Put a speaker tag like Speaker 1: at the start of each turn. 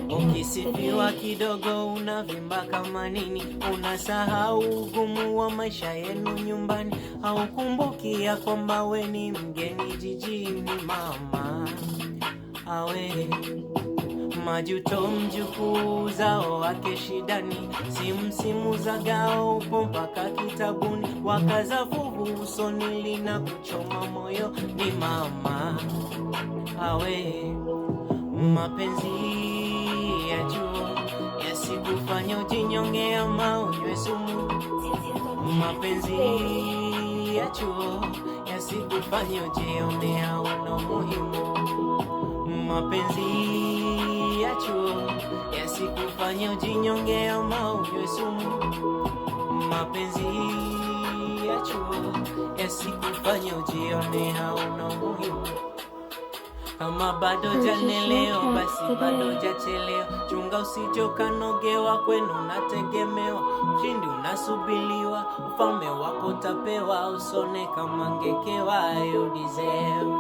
Speaker 1: Ukisifiwa kidogo unavimba kama nini, unasahau ugumu wa maisha yenu nyumbani, haukumbuki ya kwamba we ni mgeni jijini mama. Awe majuto mjukuu zao wake shidani, simu zagao upo mpaka kitabuni, wakaza fuvu usoni lina kuchoma moyo ni mama. Awe mapenzi ya chuo yasikufanya ujinyonge ama unywe sumu. Mapenzi ya chuo yasikufanya ujione hauna umuhimu. Mapenzi ya chuo yasikufanya ujinyonge ama unywe sumu. Mapenzi ya chuo yasikufanya ujione hauna umuhimu. Kama bado janelewa basi bado jachelewa, chunga usijokanogewa, kwenu unategemewa, ushindi unasubiliwa, ufalme wako tapewa, usone kama ngekewa, you deserve.